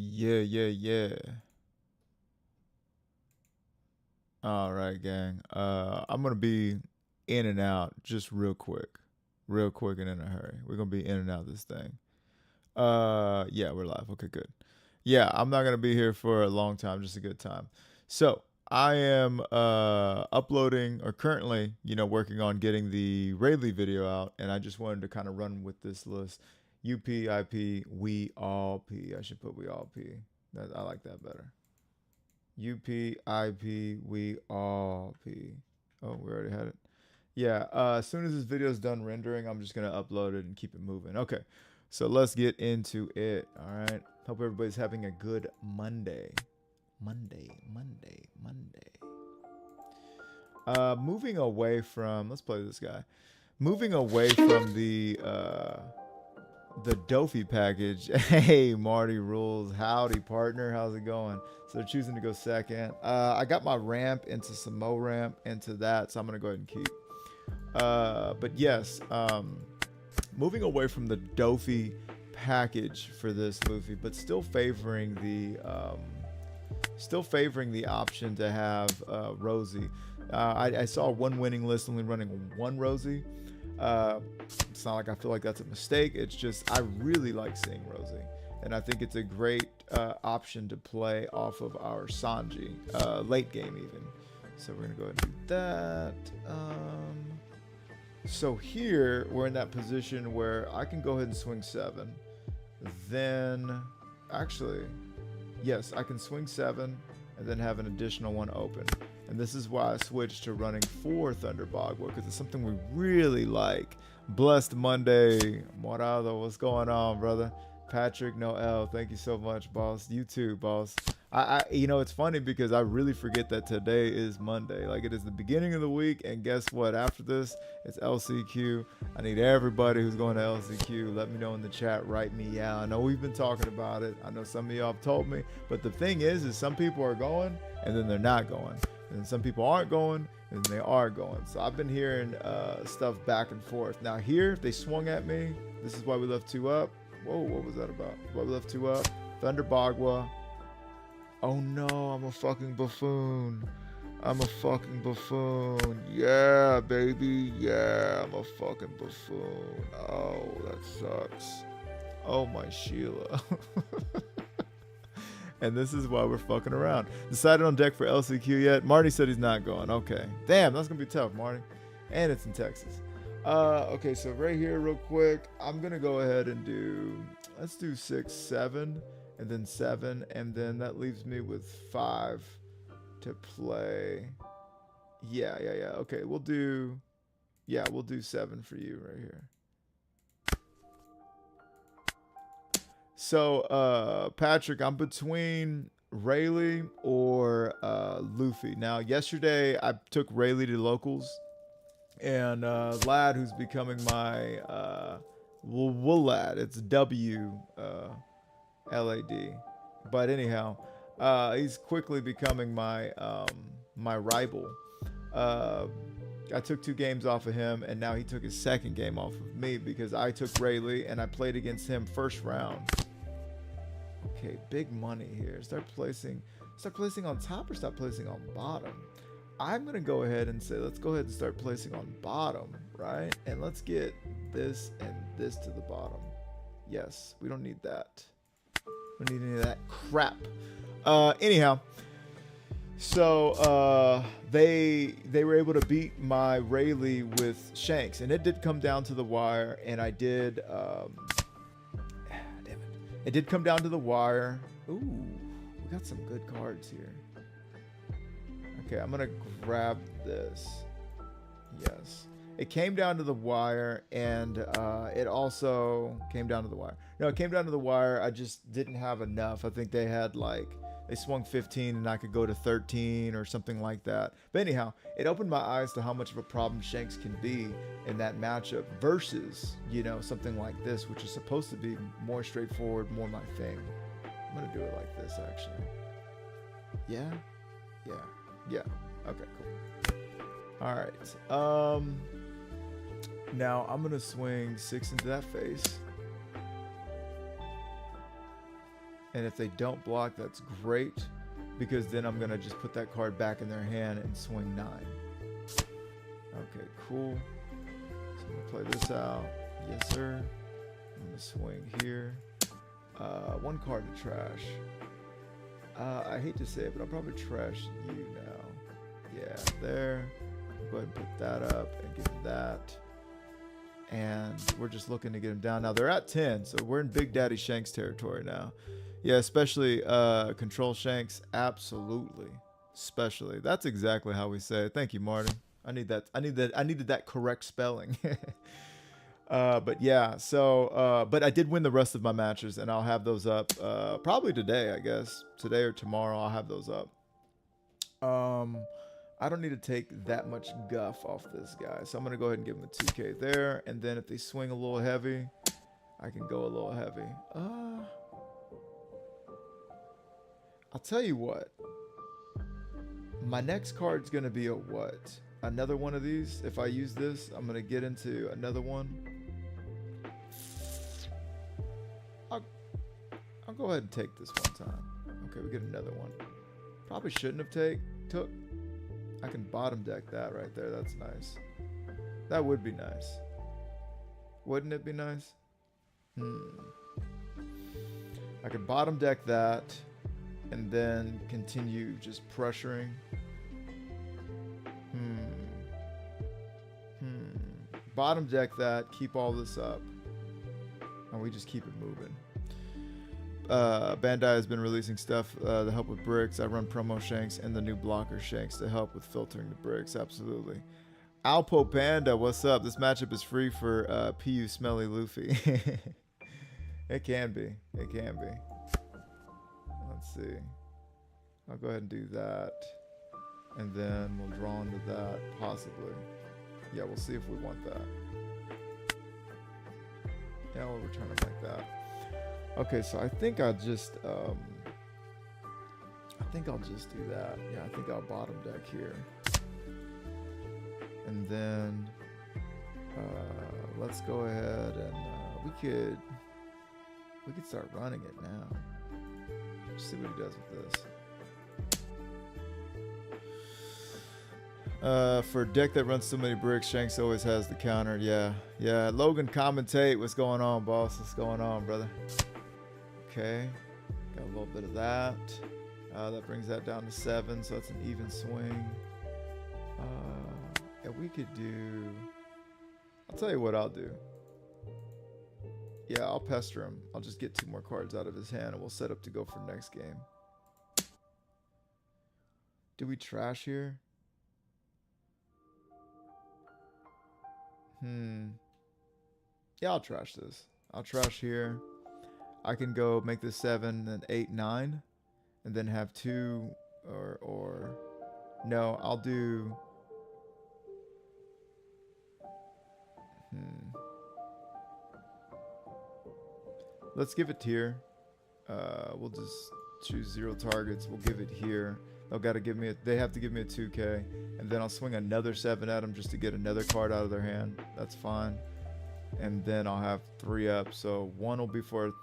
Yeah. All right, gang. I'm gonna be in and out just real quick and in a hurry. We're gonna be in and out of this thing. Yeah, we're live. Okay, good. Yeah, I'm not gonna be here for a long time, just a good time. So I am uploading or currently, working on getting the Rayleigh video out, and I just wanted to kind of run with this list. UPIP, we all P. I should put we all P. I like that better. UPIP, we all P. Oh, we already had it. Yeah, as soon as this video is done rendering, I'm just going to upload it and keep it moving. Okay, so let's get into it. All right. Hope everybody's having a good Monday. Monday. Moving away from, let's play this guy. Moving away from the Dofi package. Hey, Marty Rules. Howdy, partner. How's it going? So they're choosing to go second. I got my ramp into some Mo ramp into that, so I'm going to go ahead and keep. But yes, moving away from the Dofi package for this Luffy, but still favoring the option to have Rosie. I saw one winning list only running one Rosie. It's not like I feel like that's a mistake. It's just I really like seeing Rosie, and I think it's a great option to play off of our Sanji late game even. So we're gonna go ahead and do that. So here we're in that position where I can go ahead and swing 7. Then actually, yes, I can swing 7 and then have an additional one open. And this is why I switched to running 4 Thunder Bagua, because it's something we really like. Blessed Monday. Morado, what's going on, brother? Patrick Noel, thank you so much, boss. You too, boss. It's funny because I really forget that today is Monday. Like, it is the beginning of the week, and guess what? After this, it's LCQ. I need everybody who's going to LCQ. Let me know in the chat. Write me out. I know we've been talking about it. I know some of y'all have told me. But the thing is some people are going, and then they're not going. And some people aren't going, and they are going. So I've been hearing stuff back and forth. Now here, they swung at me. This is why we left 2 up. Whoa, what was that about? Why we left 2 up. Thunder Bagua. Oh no, I'm a fucking buffoon. Yeah, baby. Yeah, I'm a fucking buffoon. Oh, that sucks. Oh, my Sheila. And this is why we're fucking around. Decided on deck for LCQ yet? Marty said he's not going. Okay. Damn, that's going to be tough, Marty. And it's in Texas. Okay, so right here real quick, I'm going to go ahead and let's do 6, 7. And then 7, and then that leaves me with 5 to play. Yeah. Okay, we'll do 7 for you right here. So, Patrick, I'm between Rayleigh or Luffy. Now, yesterday I took Rayleigh to locals, and Lad, who's becoming my Lad, it's W. LAD, but anyhow, he's quickly becoming my my rival. I took 2 games off of him, and now he took his 2nd game off of me because I took Rayleigh and I played against him first round. Okay, big money here. Start placing on top or start placing on bottom. I'm gonna go ahead and say let's go ahead and start placing on bottom, right? And let's get this and this to the bottom. Yes, we don't need that. We don't need any of that crap. Anyhow, so they were able to beat my Rayleigh with Shanks, and it did come down to the wire, and I did damn it. It did come down to the wire. Ooh, we got some good cards here. Okay, I'm gonna grab this. Yes. It came down to the wire, and it also came down to the wire. No, it came down to the wire. I just didn't have enough. I think they had they swung 15 and I could go to 13 or something like that. But anyhow, it opened my eyes to how much of a problem Shanks can be in that matchup versus, something like this, which is supposed to be more straightforward, more my thing. I'm going to do it like this, actually. Yeah. Okay, cool. All right. Now I'm gonna swing 6 into that face. And if they don't block, that's great, because then I'm going to just put that card back in their hand and swing 9. Okay, cool. So I'm going to play this out. Yes, sir. I'm going to swing here. 1 card to trash. I hate to say it, but I'll probably trash you now. Yeah, there. Go ahead and put that up and give them that. And we're just looking to get them down. Now, they're at 10, so we're in Big Daddy Shanks territory now. Yeah, especially control Shanks. Absolutely. Especially. That's exactly how we say it. Thank you, Martin. I needed that correct spelling. But yeah, so but I did win the rest of my matches, and I'll have those up probably today, I guess. Today or tomorrow I'll have those up. I don't need to take that much guff off this guy, so I'm gonna go ahead and give him a 2K there, and then if they swing a little heavy, I can go a little heavy. I'll tell you what. My next card's gonna be a what? Another one of these. If I use this, I'm gonna get into another one. I'll go ahead and take this one time. Okay, we get another one. Probably shouldn't have took. I can bottom deck that right there. That's nice. That would be nice. Wouldn't it be nice? I could bottom deck that and then continue just pressuring. Bottom deck that, keep all this up, and we just keep it moving. Bandai has been releasing stuff to help with bricks. I run promo Shanks and the new blocker Shanks to help with filtering the bricks. Absolutely. Alpo Panda, what's up? This matchup is free for PU Smelly Luffy. It can be. It can be. Let's see. I'll go ahead and do that. And then we'll draw into that, possibly. Yeah, we'll see if we want that. Yeah, we'll return it like that. Okay, so I think I'll just do that. Yeah, I think I'll bottom deck here. And then let's go ahead and we could start running it now. Let's see what he does with this. For a deck that runs so many bricks, Shanks always has the counter. Yeah. Logan, commentate. What's going on, boss? What's going on, brother? Okay. Got a little bit of that. That brings that down to 7, so that's an even swing. Yeah, we could do... I'll tell you what I'll do. Yeah, I'll pester him. I'll just get 2 more cards out of his hand, and we'll set up to go for next game. Do we trash here? Yeah, I'll trash this. I'll trash here. I can go make this 7 and 8, 9, and then have 2 or no, I'll do let's give it here. We'll just choose 0 targets. We'll give it here. They have to give me a 2K, and then I'll swing another 7 at them just to get another card out of their hand. That's fine. And then I'll have 3 up. So 1 will be for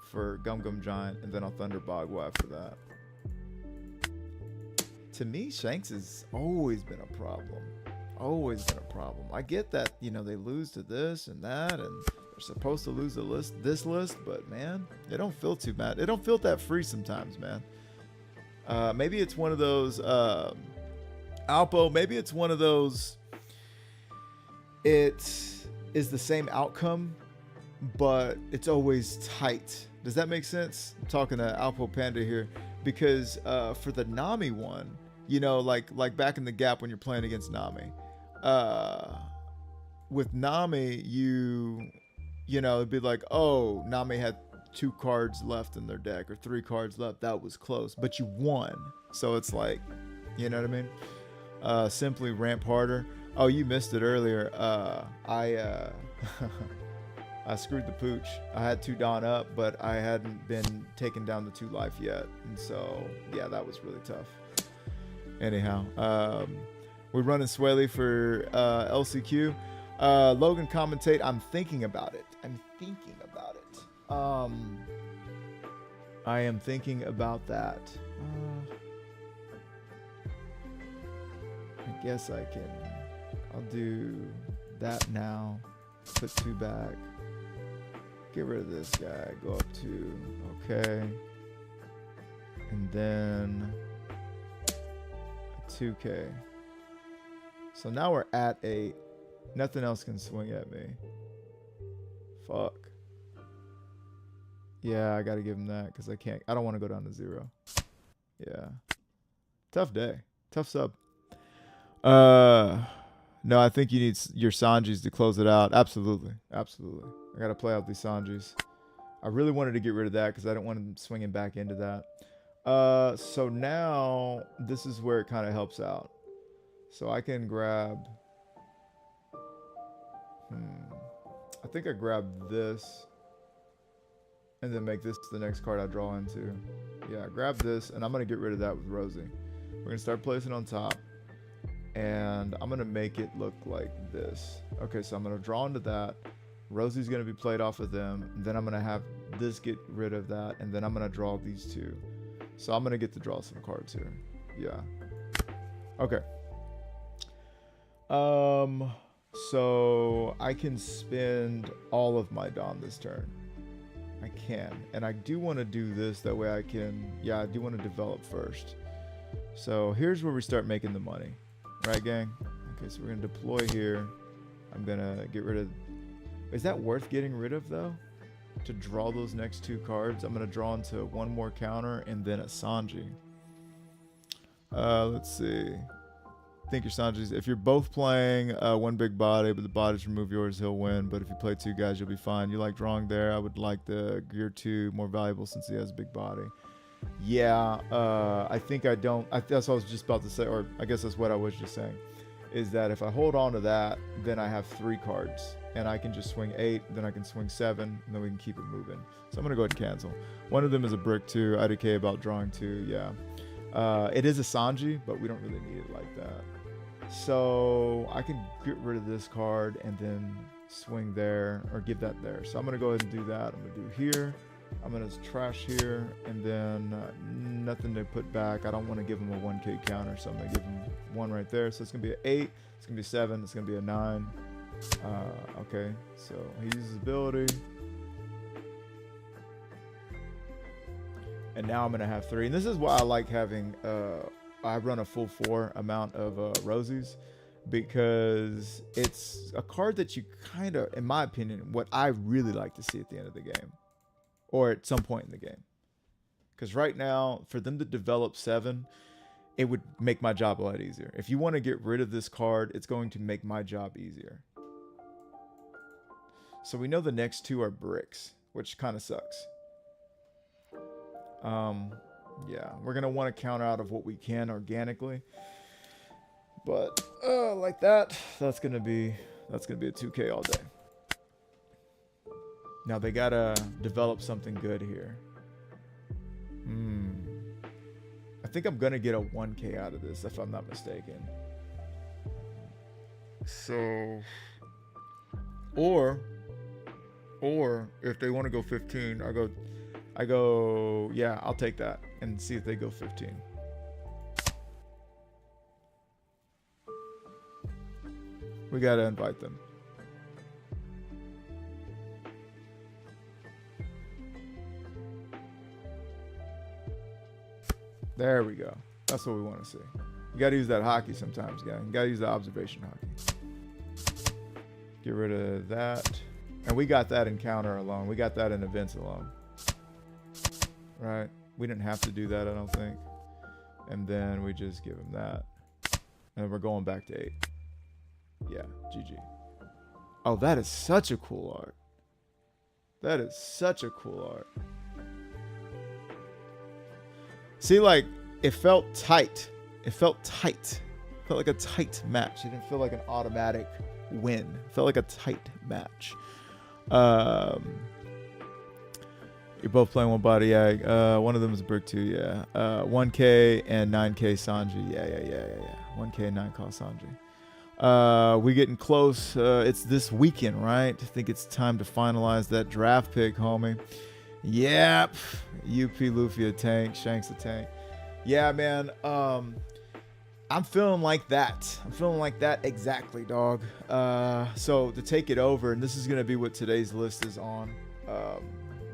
Gum Gum Giant, and then I'll Thunder Bogwa after that. To me, Shanks has always been a problem. Always been a problem. I get that, you know, they lose to this and that, and they're supposed to lose this list, but man, they don't feel too bad. They don't feel that free sometimes, man. Maybe it's one of those Alpo, maybe it's one of those it is the same outcome, but it's always tight. Does that make sense? I'm talking to Alpo Panda here, because for the Nami one, you know, like back in the gap when you're playing against Nami, with Nami, you know, it'd be like, oh, Nami had 2 cards left in their deck or 3 cards left. That was close, but you won. So it's like, you know what I mean? Simply ramp harder. Oh, you missed it earlier. I screwed the pooch. I had 2 Dawn up, but I hadn't been taken down to 2 life yet. And so, yeah, that was really tough. Anyhow, we're running Swaley for LCQ. Logan, commentate. I'm thinking about it. I am thinking about that. I guess I can. I'll do that now. Put 2 back. Get rid of this guy. Go up 2. Okay. And then 2K. So now we're at 8. Nothing else can swing at me. Fuck. Yeah, I gotta give him that because I can't. I don't want to go down to 0. Yeah. Tough day. Tough sub. No, I think you need your Sanjis to close it out. Absolutely. Absolutely. I gotta play out these Sanjis. I really wanted to get rid of that because I don't want him swinging back into that. So now this is where it kind of helps out. So I can grab. I think I grab this. And then make this the next card I draw into. Yeah, grab this, and I'm going to get rid of that with Rosie. We're going to start placing on top. And I'm going to make it look like this. Okay, so I'm going to draw into that. Rosie's going to be played off of them. And then I'm going to have this get rid of that. And then I'm going to draw these 2. So I'm going to get to draw some cards here. Yeah. Okay. So I can spend all of my Dawn this turn. I can. And I do want to do this. That way I can... Yeah, I do want to develop first. So here's where we start making the money. Right, gang? Okay, so we're going to deploy here. I'm going to get rid of... Is that worth getting rid of, though? To draw those next 2 cards? I'm going to draw into 1 more counter and then a Sanji. Let's see. Think your Sanjis. If you're both playing 1 big body, but the bodies remove yours, he'll win. But if you play 2 guys, you'll be fine. You like drawing there. I would like the gear 2 more valuable since he has a big body. Yeah, I think I don't. That's what I was just about to say, or I guess that's what I was just saying, is that if I hold on to that, then I have 3 cards. And I can just swing 8, then I can swing 7, and then we can keep it moving. So I'm going to go ahead and cancel. One of them is a brick 2. IDK about drawing 2, yeah. It is a Sanji, but we don't really need it like that. So I can get rid of this card and then swing there or give that there. So I'm going to go ahead and do that. I'm going to do here. I'm going to trash here and then nothing to put back. I don't want to give him a 1K counter. So I'm going to give him 1 right there. So it's going to be an 8. It's going to be 7. It's going to be a 9. Okay. So he uses ability. And now I'm going to have 3. And this is why I like having... I run a full 4 amount of Rosies because it's a card that you kind of, in my opinion, what I really like to see at the end of the game or at some point in the game. Because right now, for them to develop 7, it would make my job a lot easier. If you want to get rid of this card, it's going to make my job easier. So we know the next 2 are bricks, which kind of sucks. Yeah, we're going to want to counter out of what we can organically. But like that, that's going to be a 2K all day. Now they got to develop something good here. I think I'm going to get a 1K out of this if I'm not mistaken. So or if they want to go 15, I go, yeah, I'll take that and see if they go 15. We got to invite them. There we go. That's what we want to see. You got to use that hockey sometimes, guys. You got to use the observation hockey. Get rid of that. And we got that in counter alone. We got that in events alone. Right? We didn't have to do that, I don't think. And then we just give him that. And we're going back to 8. Yeah, GG. Oh, that is such a cool art. That is such a cool art. See, like, it felt tight. It felt tight. It felt like a tight match. It didn't feel like an automatic win. It felt like a tight match. You're both playing 1 body, yeah. One of them is a brick 2, yeah. 1K and 9K Sanji. Yeah. 1K, 9 cost Sanji. We getting close. It's this weekend, right? I think it's time to finalize that draft pick, homie. Yep. UP Luffy a tank. Shanks a tank. Yeah, man. I'm feeling like that. I'm feeling like that exactly, dog. So to take it over, and this is gonna be what today's list is on.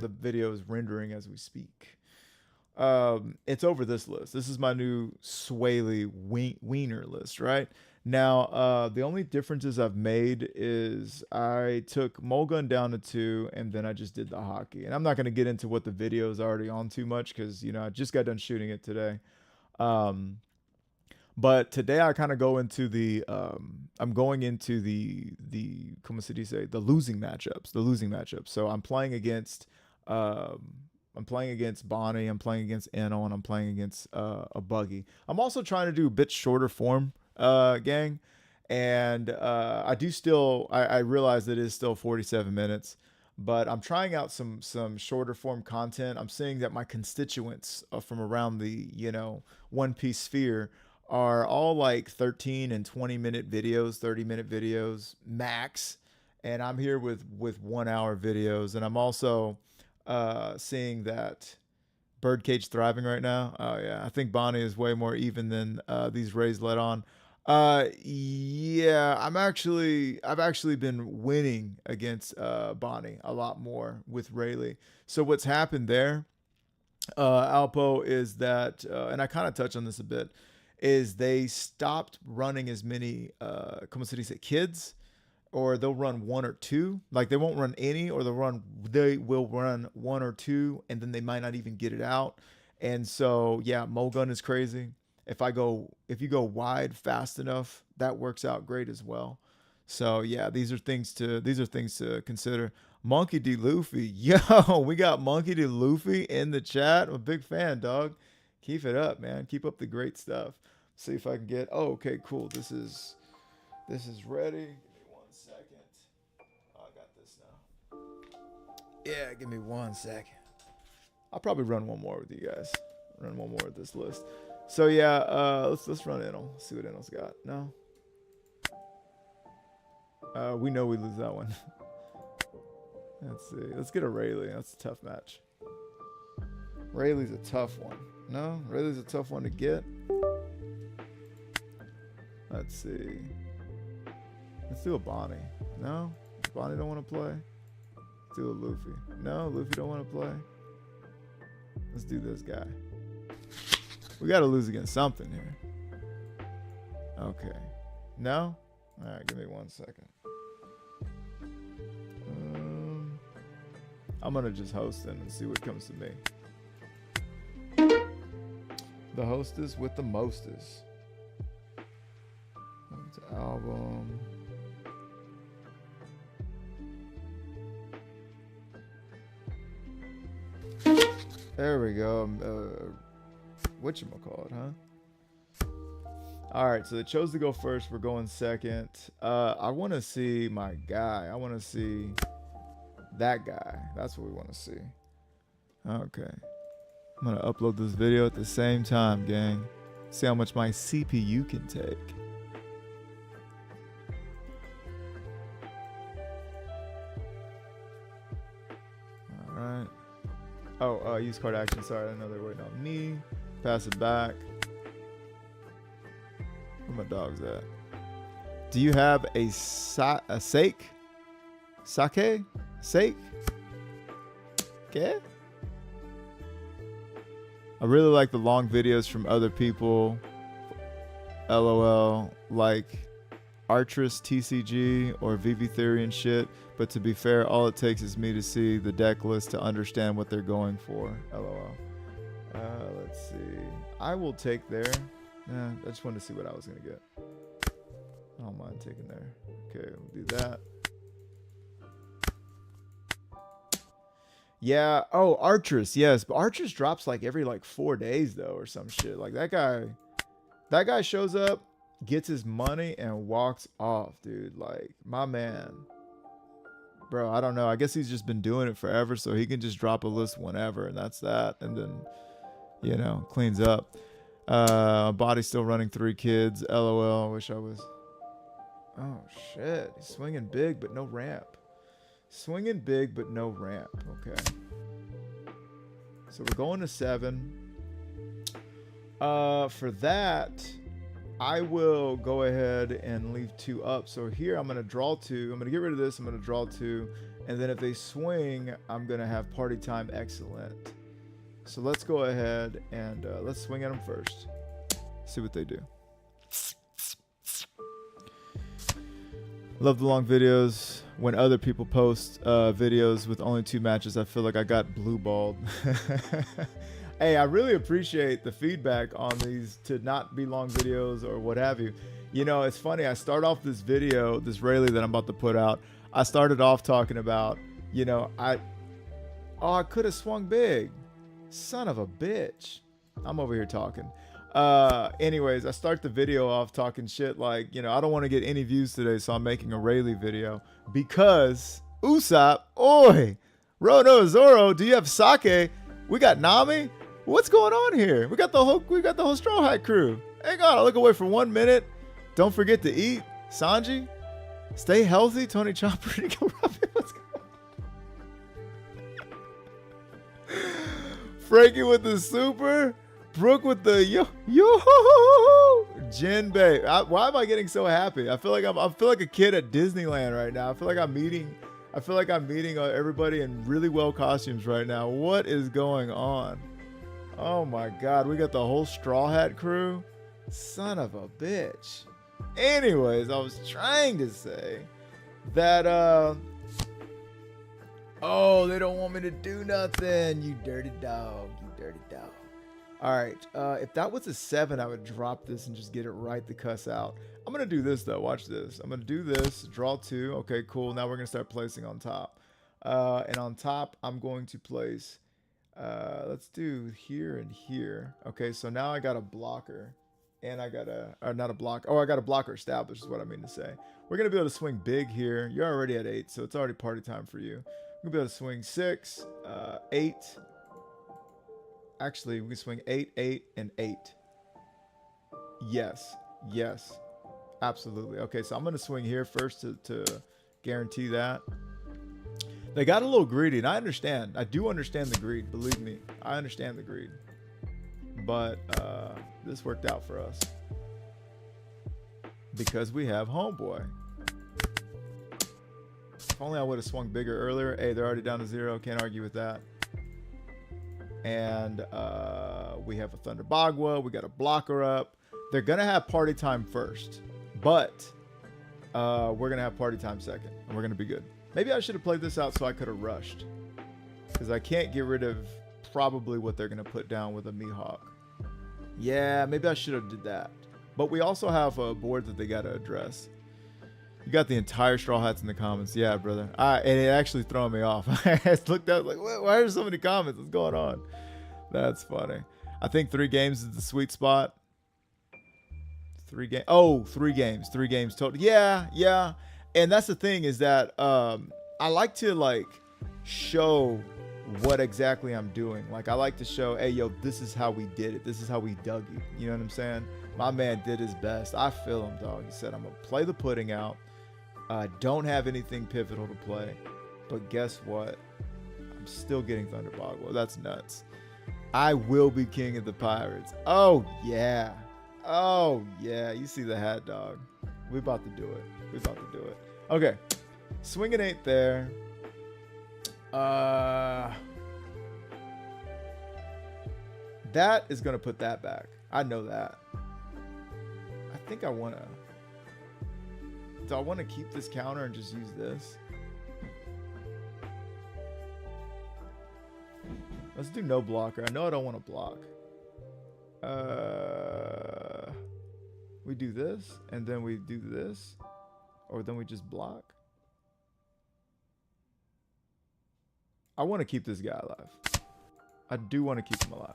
The video is rendering as we speak. It's over this list. This is my new Swaley Wiener list, right? Now, the only differences I've made is I took Mulgun down to 2, and then I just did the hockey. And I'm not going to get into what the video is already on too much because, you know, I just got done shooting it today. But today I kind of go into I'm going into como se dice, the losing matchups. So I'm playing against Bonnie, I'm playing against Enel, and I'm playing against a Buggy. I'm also trying to do a bit shorter form, gang. And I realize that it is still 47 minutes, but I'm trying out some shorter form content. I'm seeing that my constituents from around the, you know, One Piece sphere are all like 13 and 20-minute videos, 30-minute videos max. And I'm here with 1 hour videos. And I'm also seeing that Birdcage thriving right now. Oh yeah, I think Bonnie is way more even than these Rays let on. Yeah, I've actually been winning against Bonnie a lot more with Rayleigh. So what's happened there, Alpo, is that, and I kind of touch on this a bit, is they stopped running as many como se dice, kids, or they'll run 1 or 2. Like they won't run any, or they will run 1 or 2, and then they might not even get it out. And so yeah, Mulgun is crazy. If you go wide fast enough, that works out great as well. So yeah, these are things to consider. Monkey D. Luffy, yo, we got Monkey D. Luffy in the chat. I'm a big fan, dog. Keep it up, man. Keep up the great stuff. See if I can get. Oh, okay, cool. This is ready. Give me 1 second. Oh, I got this now. Yeah, give me 1 second. I'll probably run one more with you guys. Run one more with this list. So yeah, let's run Enel. See what Enel's got. No. We know we lose that one. Let's see. Let's get a Rayleigh. That's a tough match. Rayleigh's a tough one. No, Rayleigh's a tough one to get. Let's see. Let's do a Bonnie. No? Bonnie don't want to play? Let's do a Luffy. No, Luffy don't want to play? Let's do this guy. We got to lose against something here. Okay. No? Alright, give me 1 second. I'm going to just host in and see what comes to me. The hostess with the mostest. Album. There we go. Whatchamacallit, huh? Alright, so they chose to go first. We're going second. I want to see my guy. I want to see that guy. That's what we want to see. Okay. I'm going to upload this video at the same time, gang. See how much my CPU can take. Alright. Oh, use card action. Sorry, I know they're waiting on me. Pass it back. Where my dog's at? Do you have a sake? Sake? Sake? Okay. I really like the long videos from other people. LOL. Like Artress TCG or VV Theory and shit. But to be fair, all it takes is me to see the deck list to understand what they're going for. LOL. Let's see. I will take there. I just wanted to see what I was going to get. I don't mind taking there. Okay, we'll do that. Yeah. Oh, Artress. Yes. But Artress drops like every 4 days though, or some shit. Like that guy shows up, gets his money, and walks off, dude. Like, my man. Bro, I don't know. I guess he's just been doing it forever, so he can just drop a list whenever, and that's that. And then, you know, cleans up. Body's still running 3 kids. LOL. Wish I was. Oh, shit. He's swinging big, but no ramp. Swinging big, but no ramp. Okay. So we're going to 7. For that, I will go ahead and leave 2 up. So here I'm going to draw 2. I'm going to get rid of this. I'm going to draw 2. And then if they swing, I'm going to have party time. Excellent. So let's go ahead and let's swing at them first. See what they do. Love the long videos. When other people post videos with only 2 matches, I feel like I got blue balled. Hey, I really appreciate the feedback on these to not be long videos or what have you. You know, it's funny. I start off this video, this Rayleigh that I'm about to put out. I started off talking about, you know, I could have swung big. Son of a bitch. I'm over here talking. Anyways, I start the video off talking shit like, you know, I don't want to get any views today, so I'm making a Rayleigh video because Usopp, oi, Rono, Zoro, do you have sake? We got Nami. What's going on here? We got the whole Straw Hat crew. Hang on, I'll look away for 1 minute. Don't forget to eat. Sanji, stay healthy. Tony Chopper, what's going on? Frankie with the super. Brooke with the yo. Jinbei. Why am I getting so happy? I feel like a kid at Disneyland right now. I feel like I'm meeting everybody in really well costumes right now. What is going on? Oh my God, we got the whole Straw Hat crew. Son of a bitch. Anyways, I was trying to say that oh, they don't want me to do nothing. You dirty dog. You dirty dog. All right, if that was a 7, I would drop this and just get it right the cuss out. I'm going to do this, though. Watch this. I'm going to do this, draw 2. Okay, cool. Now we're going to start placing on top. And on top, I'm going to place, let's do here and here. Okay, so now I got a blocker. And I got not a blocker. Oh, I got a blocker established is what I mean to say. We're going to be able to swing big here. You're already at 8, so it's already party time for you. We're going to be able to swing 6, 8. Actually, we can swing 8, 8, and 8. Yes. Yes. Absolutely. Okay, so I'm going to swing here first to guarantee that. They got a little greedy, and I understand. I do understand the greed. Believe me. I understand the greed. But this worked out for us. Because we have Homeboy. If only I would have swung bigger earlier. Hey, they're already down to 0. Can't argue with that. And we have a Thunder Bagua. We got a blocker up. They're going to have party time first. But we're going to have party time second. And we're going to be good. Maybe I should have played this out so I could have rushed. Because I can't get rid of probably what they're going to put down with a Mihawk. Yeah, maybe I should have did that. But we also have a board that they got to address. You got the entire Straw Hats in the comments. Yeah, brother. And it actually throwing me off. I looked out like, why are there so many comments? What's going on? That's funny. I think 3 games is the sweet spot. 3 games. Oh, 3 games. 3 games total. Yeah, yeah. And that's the thing is that I like to like show what exactly I'm doing. Like I like to show, hey, yo, this is how we did it. This is how we dug it. You know what I'm saying? My man did his best. I feel him, dog. He said, I'm going to play the pudding out. Don't have anything pivotal to play. But guess what? I'm still getting Thunder Bagua. That's nuts. I will be king of the pirates. Oh, yeah. Oh, yeah. You see the hat, dog. We about to do it. We about to do it. Okay. Swinging 8 there. That is going to put that back. I know that. I think I want to... Do I want to keep this counter and just use this? Let's do no blocker. I know I don't want to block. We do this, and then we do this. Or then we just block. I want to keep this guy alive. I do want to keep him alive.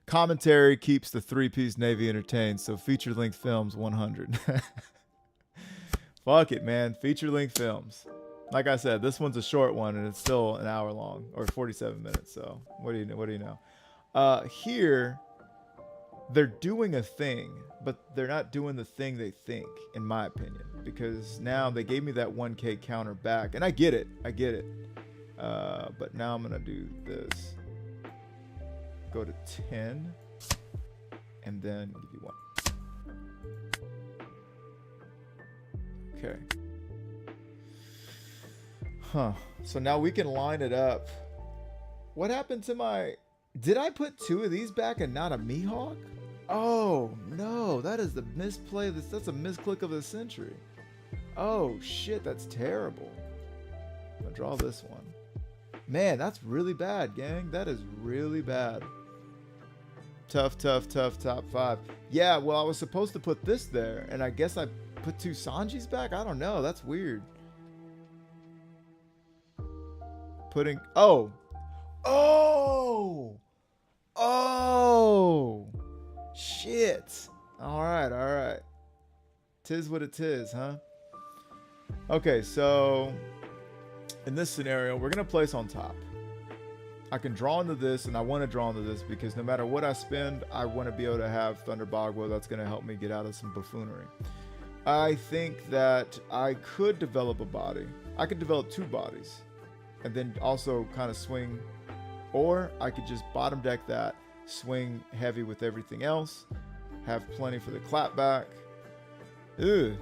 Commentary keeps the 3-piece Navy entertained, so feature-length films 100. Fuck it, man. Feature-length films. Like I said, this one's a short one, and it's still an hour long, or 47 minutes. So what do you know? What do you know? Here, they're doing a thing, but they're not doing the thing they think, in my opinion, because now they gave me that 1K counter back, and I get it. I get it. But now I'm gonna do this. Go to 10, and then give you 1. Okay. Huh. So now we can line it up. What happened to my... Did I put 2 of these back and not a Mihawk? Oh, no. That is the misplay. That's a misclick of the century. Oh, shit. That's terrible. I'm going to draw this one. Man, that's really bad, gang. That is really bad. Tough, tough, tough, top 5. Yeah, well, I was supposed to put this there, and I guess I put 2 Sanjis back? I don't know. That's weird. Putting... Oh! Oh! Oh! Shit! Alright, alright. Tis what it is, huh? Okay, so... In this scenario, we're going to place on top. I can draw into this, and I want to draw into this because no matter what I spend, I want to be able to have Thunder Bagua. That's going to help me get out of some buffoonery. I think that I could develop a body. I could develop 2 bodies and then also kind of swing, or I could just bottom deck that, swing heavy with everything else, have plenty for the clapback. Ugh.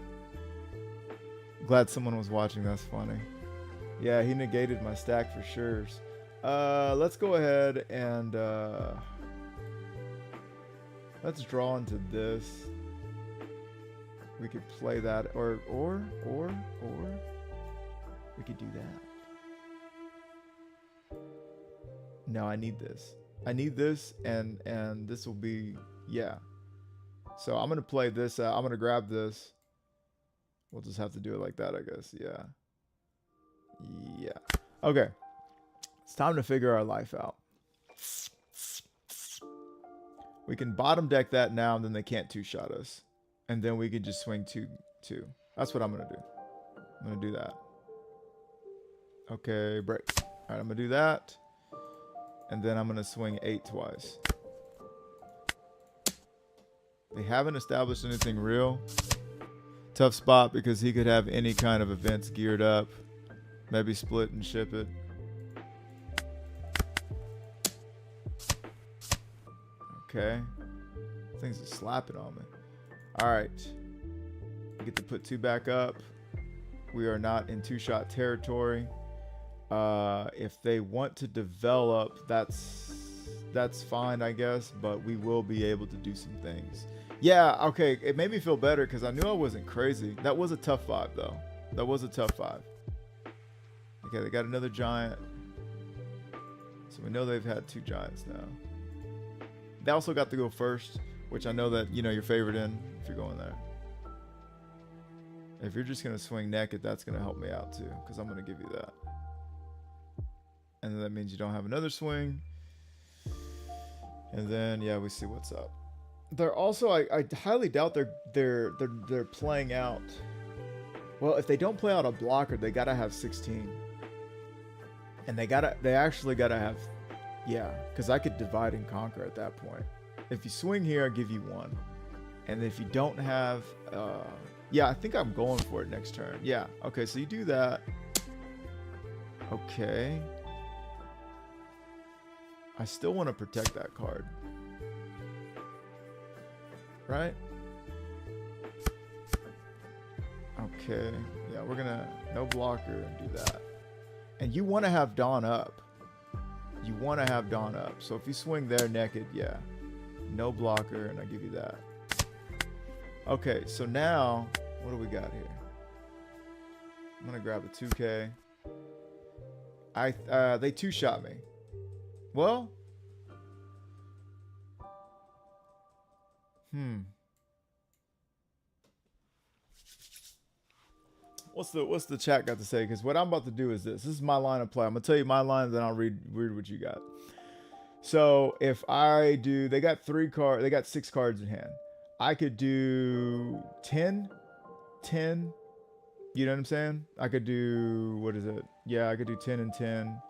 Glad someone was watching. That's funny. Yeah, he negated my stack for sure. Let's go ahead and let's draw into this. We could play that, or we could do that. No, I need this. I need this, and this will be, yeah. So I'm gonna play this. I'm gonna grab this. We'll just have to do it like that, I guess. Yeah. Yeah. Okay. It's time to figure our life out. We can bottom deck that now, and then they can't 2-shot us. And then we can just swing 2. That's what I'm going to do. I'm going to do that. Okay, break. All right, I'm going to do that. And then I'm going to swing 8 twice. They haven't established anything real. Tough spot because he could have any kind of events geared up. Maybe split and ship it. Okay. Things are slapping on me. All right. I get to put 2 back up. We are not in 2-shot territory. If they want to develop, that's fine, I guess. But we will be able to do some things. Yeah, okay. It made me feel better because I knew I wasn't crazy. That was a tough 5, though. That was a tough 5. Okay, they got another giant. So we know they've had 2 giants now. They also got to go first, which I know that, you know, your favorite in if you're going there. If you're just going to swing naked, that's going to help me out too, because I'm going to give you that. And then that means you don't have another swing. And then, yeah, we see what's up. They're also, I highly doubt they're playing out. Well, if they don't play out a blocker, they got to have 16. And they actually got to have, yeah, because I could divide and conquer at that point. If you swing here, I give you 1. And if you don't have, yeah, I think I'm going for it next turn. Yeah, okay, so you do that. Okay. I still want to protect that card. Right? Okay, yeah, we're gonna, no blocker and do that. And you want to have Dawn up. You want to have Dawn up. So if you swing there naked, yeah. No blocker, and I give you that. Okay, so now, what do we got here? I'm going to grab a 2K. They 2-shot me. Well. What's the chat got to say? Because what I'm about to do is this. This is my line of play. I'm gonna tell you my line, then I'll read what you got. So if I do, they got 6 cards in hand. I could do 10. You know what I'm saying? I could do, what is it? Yeah, I could do 10 and 10.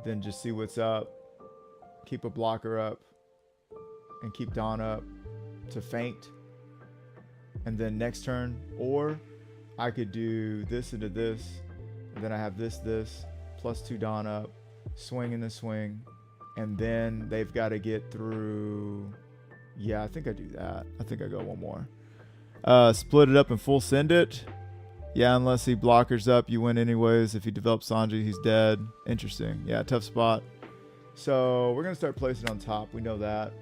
Then just see what's up. Keep a blocker up. And keep Dawn up to feint. And then next turn, or I could do this into this, and then I have this, +2 Dawn up, swing in the swing, and then they've got to get through. Yeah, I think I do that. I think I go one more. Split it up and full send it. Yeah, unless he blockers up, you win anyways. If he develops Sanji, he's dead. Interesting. Yeah, tough spot. So we're going to start placing on top. We know that.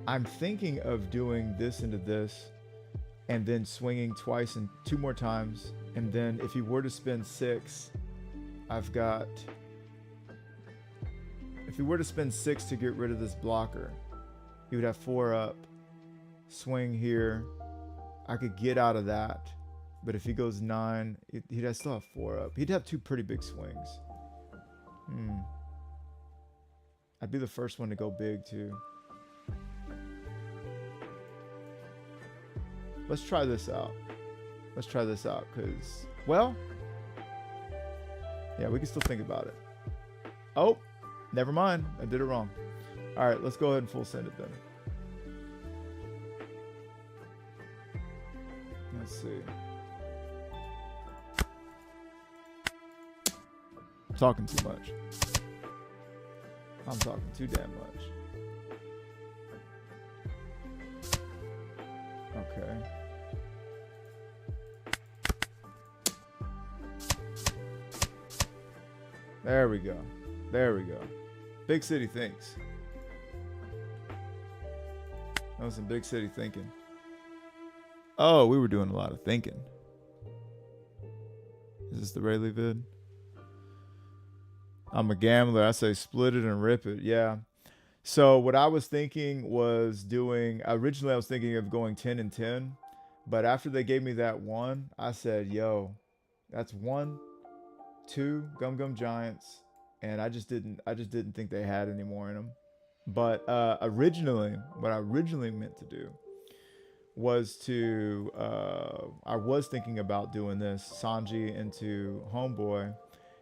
I'm thinking of doing this into this and then swinging twice and 2 more times. And then if he were to spend 6, I've got... If he were to spend 6 to get rid of this blocker, he would have 4 up. Swing here. I could get out of that. But if he goes 9, he'd still have 4 up. He'd have 2 pretty big swings. I'd be the first one to go big too. Let's try this out. Let's try this out because, well, yeah, we can still think about it. Oh, never mind. I did it wrong. All right, let's go ahead and full send it then. Let's see. I'm talking too much. I'm talking too damn much. Okay. There we go. There we go. Big city thinks. That was some big city thinking. Oh, we were doing a lot of thinking. Is this the Rayleigh vid? I'm a gambler. I say split it and rip it. Yeah. So what I was thinking was doing, originally I was thinking of going 10 and 10, but after they gave me that 1, I said, yo, that's 1, 2 Gum Gum Giants, and I just didn't think they had any more in them. But originally, what I originally meant to do was to, I was thinking about doing this Sanji into Homeboy,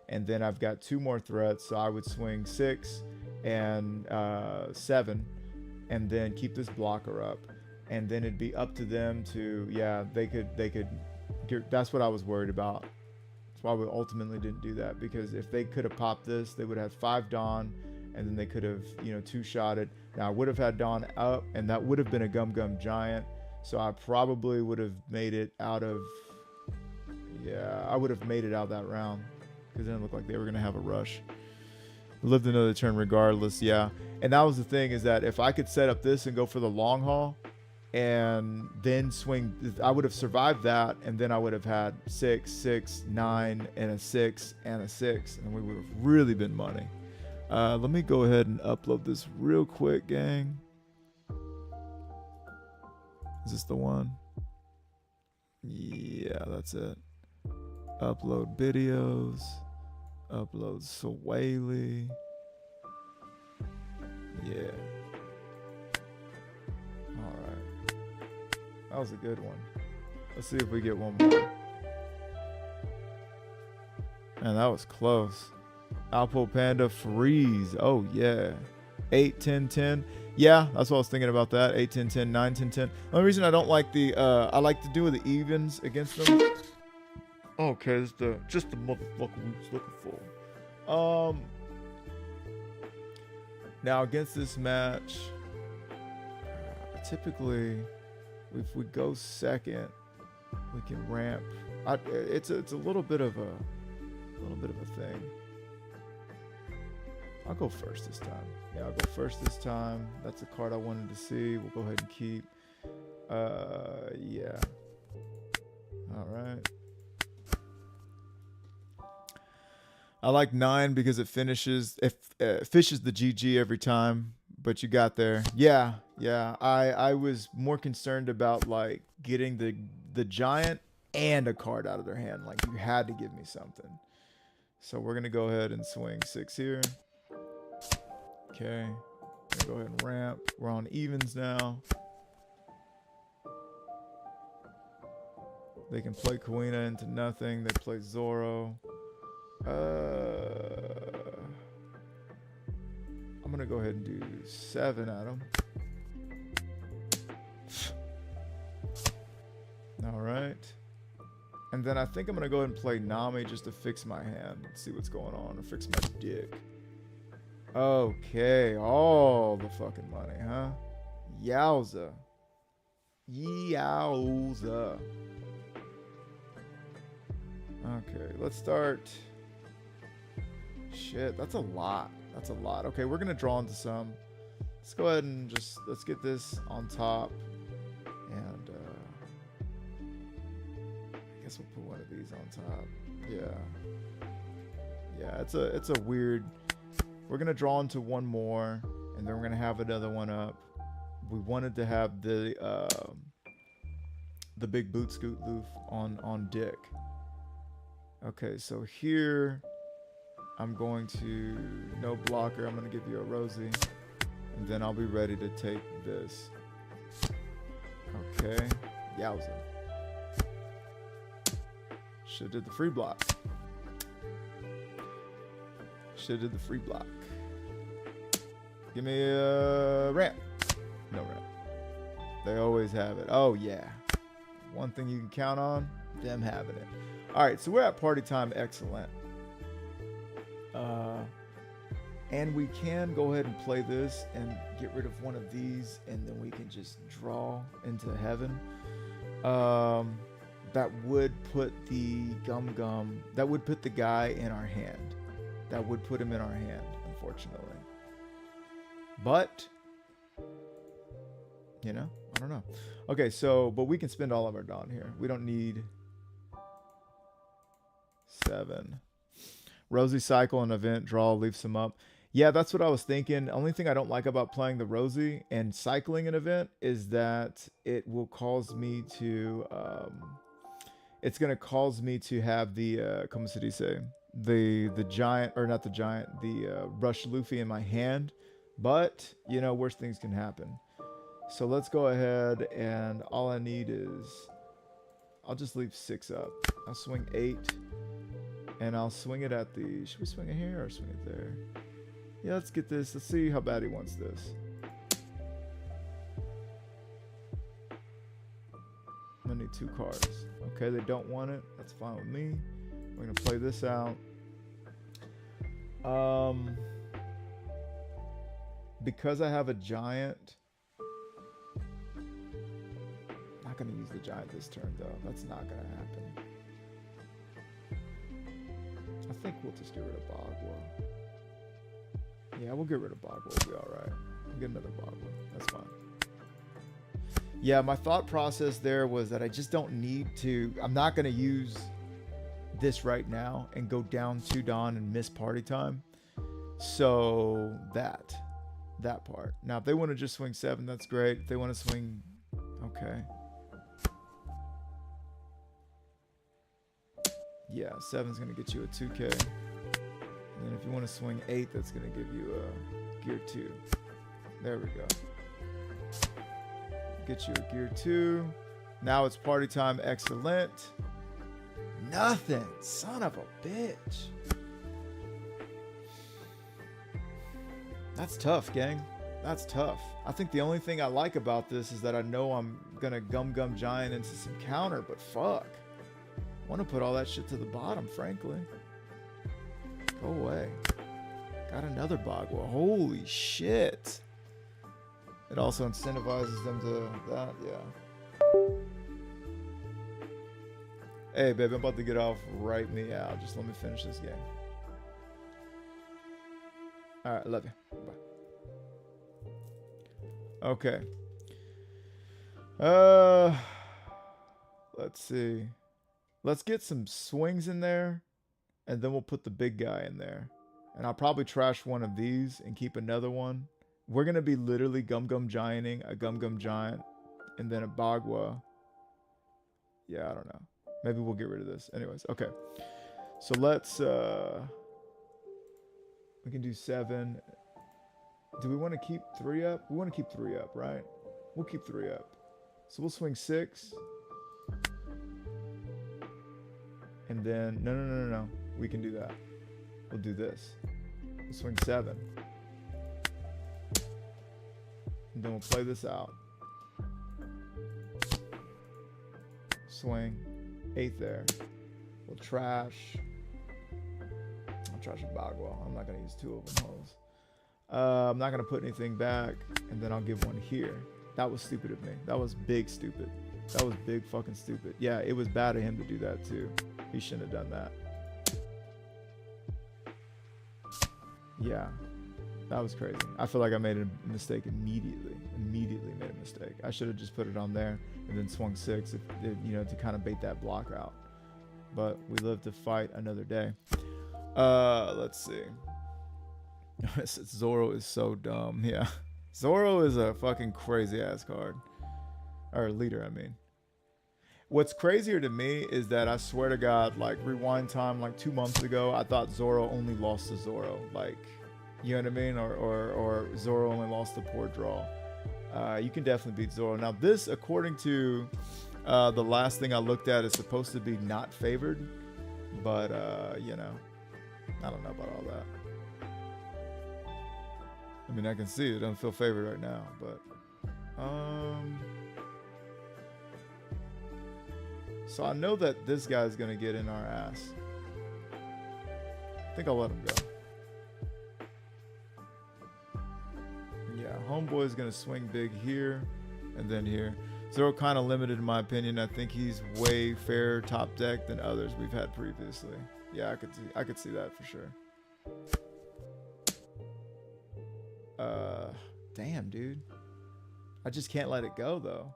and then I've got 2 more threats, so I would swing 6 and 7, and then keep this blocker up, and then it'd be up to them to, yeah, they could get, that's what I was worried about. That's why we ultimately didn't do that, because if they could have popped this, they would have 5 Dawn, and then they could have, 2-shot it. Now I would have had Dawn up, and that would have been a Gum Gum Giant, so I probably would have made it out of, yeah, I would have made it out that round, because then it looked like they were going to have a rush. Lived another turn regardless, yeah. And that was the thing, is that if I could set up this and go for the long haul and then swing, I would have survived that, and then I would have had 6, 6, 9, and a 6, and a 6, and we would have really been money. Let me go ahead and upload this real quick, gang. Is this the one? Yeah, that's it. Upload videos. Upload Swaley. Yeah. Alright. That was a good one. Let's see if we get one more. Man, that was close. Alpo Panda Freeze. Oh, yeah. 8, 10, 10. Yeah, that's what I was thinking about that. 8, 10, 10, 9, 10, 10. The only reason I don't like the, I like to do the evens against them. Okay, it's just the motherfucker we was looking for. Now against this match, typically, if we go second, we can ramp. It's a little bit of a thing. I'll go first this time. Yeah, I'll go first this time. That's a card I wanted to see. We'll go ahead and keep. Yeah. All right. I like 9 because it fishes the GG every time, but you got there. Yeah. I was more concerned about like getting the giant and a card out of their hand. Like you had to give me something. So we're gonna go ahead and swing 6 here. Okay. Go ahead and ramp. We're on evens now. They can play Kuina into nothing. They play Zoro. I'm gonna go ahead and do 7 at him. All right. And then I think I'm going to go ahead and play Nami just to fix my hand. Let's see what's going on. Or fix my dick. Okay. All the fucking money, huh? Yowza. Yowza. Okay, let's start. Shit, that's a lot. That's a lot. Okay, we're going to draw into some. Let's go ahead and just, let's get this on top. And, I guess we'll put one of these on top. Yeah. Yeah, it's a weird, we're going to draw into one more, and then we're going to have another one up. We wanted to have the big boot scoot loof on Dick. Okay, so here I'm going to, no blocker, I'm going to give you a Rosie, and then I'll be ready to take this. Okay, yowza. Should've did the free block. Should've did the free block. Give me a ramp. No ramp. They always have it. Oh yeah. One thing you can count on, them having it. Alright, so we're at party time, excellent. And we can go ahead and play this and get rid of one of these, and then we can just draw into heaven. That would put the that would put the guy in our hand. That would put him in our hand, unfortunately. But, you know, I don't know. Okay, so, but we can spend all of our Dawn here. We don't need 7. Rosie cycle an event, draw, leave some up. Yeah, that's what I was thinking. Only thing I don't like about playing the Rosie and cycling an event is that it will cause me to, it's going to cause me to have the, como se dice, the giant, or not the giant, the Rush Luffy in my hand. But, you know, worse things can happen. So let's go ahead, and all I need is, I'll just leave 6 up. I'll swing 8, and I'll swing it at the, should we swing it here or swing it there? Yeah, let's get this. Let's see how bad he wants this. I'm gonna need 2 cards. Okay, they don't want it. That's fine with me. We're gonna play this out. Because I have a giant, not gonna use the giant this turn though. That's not gonna happen. I think we'll just get rid of Bagua. Yeah, we'll get rid of Bagua. We'll be alright. We'll get another Bagua. That's fine. Yeah, my thought process there was that I just don't need to, I'm not gonna use this right now and go down 2 Dawn and miss party time. So that part. Now, if they want to just swing 7, that's great. If they want to swing, okay. Yeah, 7's going to get you a 2K. And then if you want to swing 8, that's going to give you a gear 2. There we go. Get you a gear 2. Now it's party time, excellent. Nothing, son of a bitch. That's tough, gang. That's tough. I think the only thing I like about this is that I know I'm gonna gum giant into some counter, but fuck. I want to put all that shit to the bottom, frankly. Go away. Got another Bagua. Holy shit. It also incentivizes them to that, yeah. Hey, babe, I'm about to get off. Write me out. Just let me finish this game. All right, love you. Bye. Okay. Let's see. Let's get some swings in there, and then we'll put the big guy in there. And I'll probably trash one of these and keep another one. We're going to be literally gum gianting a gum giant, and then a Bagua. Yeah, I don't know. Maybe we'll get rid of this. Anyways, okay. So let's... we can do 7. Do we want to keep 3 up? We want to keep 3 up, right? We'll keep 3 up. So we'll swing 6. And then, no. We can do that. We'll do this. We'll swing 7. And then we'll play this out. Swing 8 there. We'll trash. I'll trash a Bagua. I'm not gonna use 2 of them hoes. I'm not gonna put anything back, and then I'll give 1 here. That was stupid of me. That was big stupid. That was big fucking stupid. Yeah, it was bad of him to do that too. He shouldn't have done that. Yeah, that was crazy. I feel like I made a mistake immediately. Immediately made a mistake. I should have just put it on there and then swung 6, you know, to kind of bait that block out. But we live to fight another day. Let's see. Zoro is so dumb. Yeah, Zoro is a fucking crazy ass card, or leader, I mean. What's crazier to me is that I swear to God, like rewind time, like 2 months ago, I thought Zoro only lost to Zoro, like, you know what I mean, or Zoro only lost to poor draw. You can definitely beat Zoro. Now this, according to the last thing I looked at, is supposed to be not favored, but you know, I don't know about all that. I mean, I can see it doesn't feel favored right now, but so I know that this guy's gonna get in our ass. I think I'll let him go. Yeah, homeboy's gonna swing big here and then here. Zero kind of limited in my opinion. I think he's way fair top deck than others we've had previously. Yeah, I could see that for sure. Damn, dude. I just can't let it go though.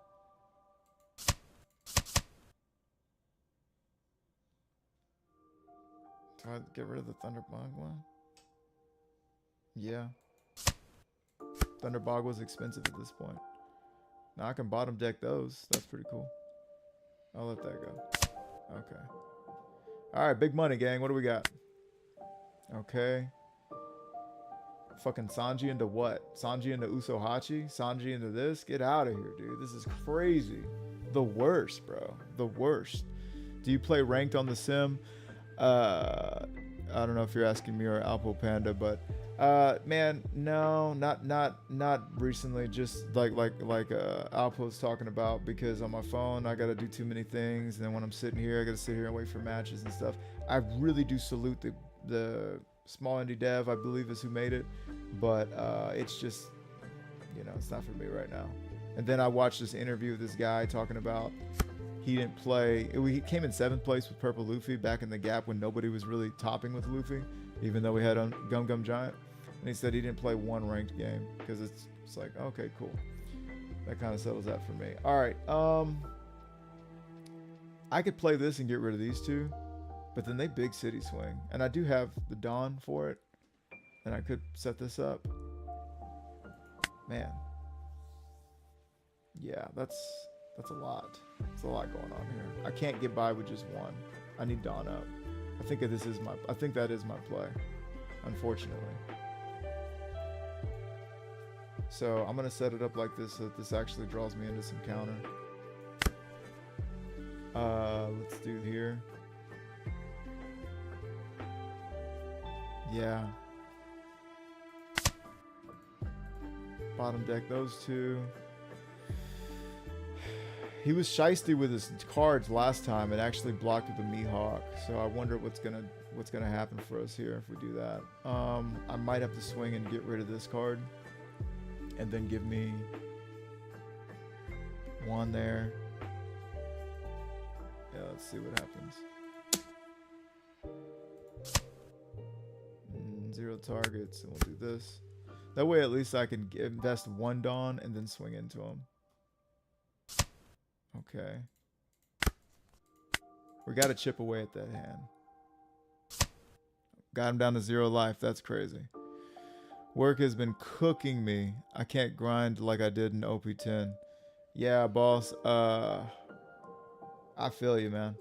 Do I get rid of the Thunderbog one? Yeah. Thunderbog was expensive at this point. Now I can bottom deck those. That's pretty cool. I'll let that go. Okay. Alright, big money, gang. What do we got? Okay. Fucking Sanji into what? Sanji into Usohachi? Sanji into this? Get out of here, dude. This is crazy. The worst, bro. The worst. Do you play ranked on the sim? I don't know if you're asking me or Alpo Panda, but man, no, not recently. Just like Alpo's talking about, because on my phone I gotta do too many things, and then when I'm sitting here, I gotta sit here and wait for matches and stuff. I really do salute the small indie dev, I believe is who made it, but it's just, you know, it's not for me right now. And then I watched this interview with this guy talking about he didn't play. He came in 7th place with Purple Luffy back in the gap when nobody was really topping with Luffy, even though we had on Gum Gum Giant. And he said he didn't play one ranked game because it's like, okay, cool. That kind of settles that for me. All right. I could play this and get rid of these two, but then they big city swing. And I do have the Dawn for it. And I could set this up. Man. Yeah, that's a lot. There's a lot going on here. I can't get by with just one. I need Dawn up. I think that is my play, unfortunately. So I'm gonna set it up like this so that this actually draws me into some counter. Let's do here. Yeah. Bottom deck those two. He was shiesty with his cards last time and actually blocked with the Mihawk. So I wonder what's gonna happen for us here if we do that. I might have to swing and get rid of this card, and then give me one there. Yeah, let's see what happens. 0 targets, and we'll do this. That way, at least I can invest one Dawn and then swing into him. Okay. We got to chip away at that hand. Got him down to 0 life. That's crazy. Work has been cooking me. I can't grind like I did in OP10. Yeah, boss. I feel you, man.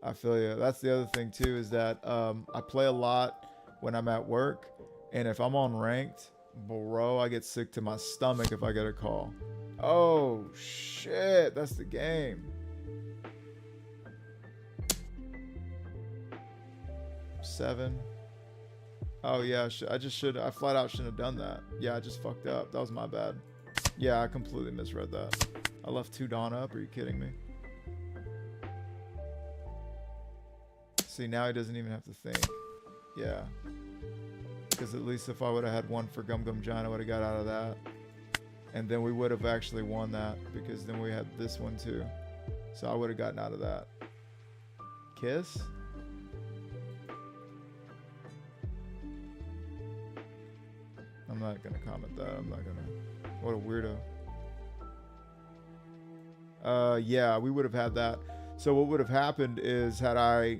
I feel you. That's the other thing, too, is that I play a lot when I'm at work. And if I'm on ranked, bro, I get sick to my stomach if I get a call. Oh, shit. That's the game. 7. Oh, yeah. I flat out shouldn't have done that. Yeah, I just fucked up. That was my bad. Yeah, I completely misread that. I left 2 Dawn up. Are you kidding me? See, now he doesn't even have to think. Yeah. Because at least if I would have had one for Gum Gum John, I would have got out of that. And then we would have actually won that, because then we had this one too. So I would have gotten out of that. Kiss? I'm not going to comment that. I'm not going to. What a weirdo. Yeah, we would have had that. So what would have happened is, had I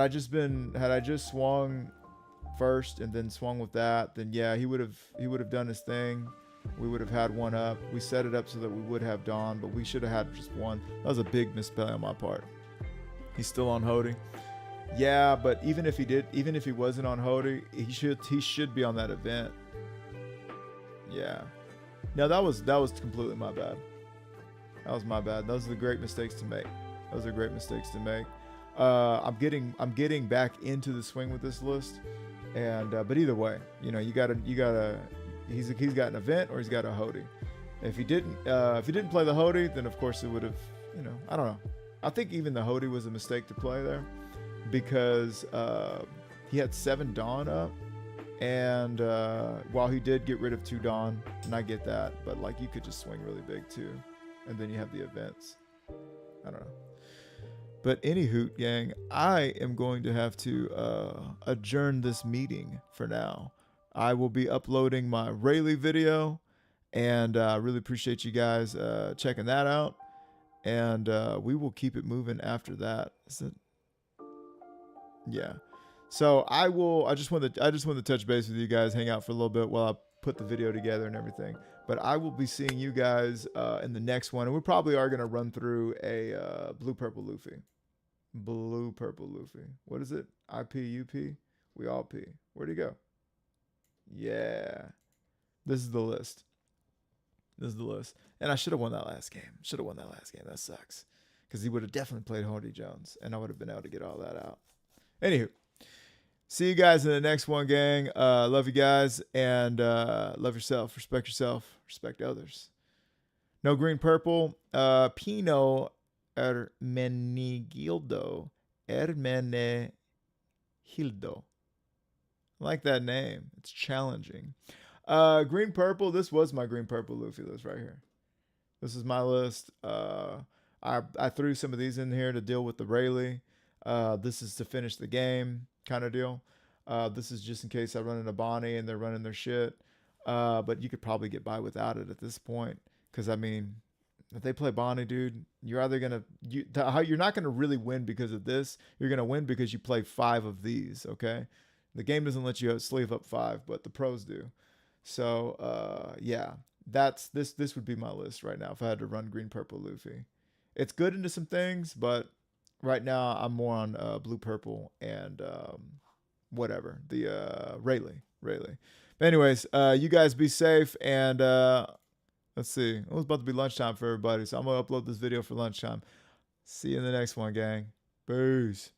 just swung first and then swung with that, then yeah, he would have done his thing. We would have had one up. We set it up so that we would have Dawn, but we should have had just one. That was a big misplay on my part. He's still on Hody. Yeah, but even if he wasn't on Hody, he should be on that event. Yeah. No, that was completely my bad. That was my bad. Those are the great mistakes to make. Those are great mistakes to make. I'm getting back into the swing with this list, and but either way, you know, you gotta. He's got an event or he's got a Hody. If he didn't play the Hody, then of course it would have. You know, I don't know. I think even the Hody was a mistake to play there, because he had 7 Dawn up, and while he did get rid of 2 Dawn, and I get that, but like you could just swing really big too, and then you have the events. I don't know. But anywho, gang, I am going to have to adjourn this meeting for now. I will be uploading my Rayleigh video, and I really appreciate you guys checking that out. And we will keep it moving after that. Is it? Yeah. So I just want to touch base with you guys, hang out for a little bit while I put the video together and everything. But I will be seeing you guys in the next one, and we probably are gonna run through a blue purple Luffy. Blue purple Luffy. What is it? IPUP? We all P. Where'd he go? Yeah. This is the list. This is the list. And I should have won that last game. That sucks. Because he would have definitely played Hardy Jones, and I would have been able to get all that out. Anywho. See you guys in the next one, gang. Love you guys, and love yourself. Respect others. No green purple. Pino Hermenegildo. Hermenegildo. I like that name. It's challenging. Green purple. This was my green purple Luffy list right here. This is my list. I threw some of these in here to deal with the Rayleigh. This is to finish the game kind of deal. This is just in case I run into Bonnie and they're running their shit. But you could probably get by without it at this point. Because, I mean, if they play Bonnie, dude, you're either going to... You're not going to really win because of this. You're going to win because you play 5 of these, okay? The game doesn't let you sleeve up 5, but the pros do. So, yeah. This would be my list right now if I had to run green, purple, Luffy. It's good into some things, but right now I'm more on blue, purple, and whatever. The Rayleigh. But anyways, you guys be safe, and let's see. It was about to be lunchtime for everybody, so I'm going to upload this video for lunchtime. See you in the next one, gang. Peace.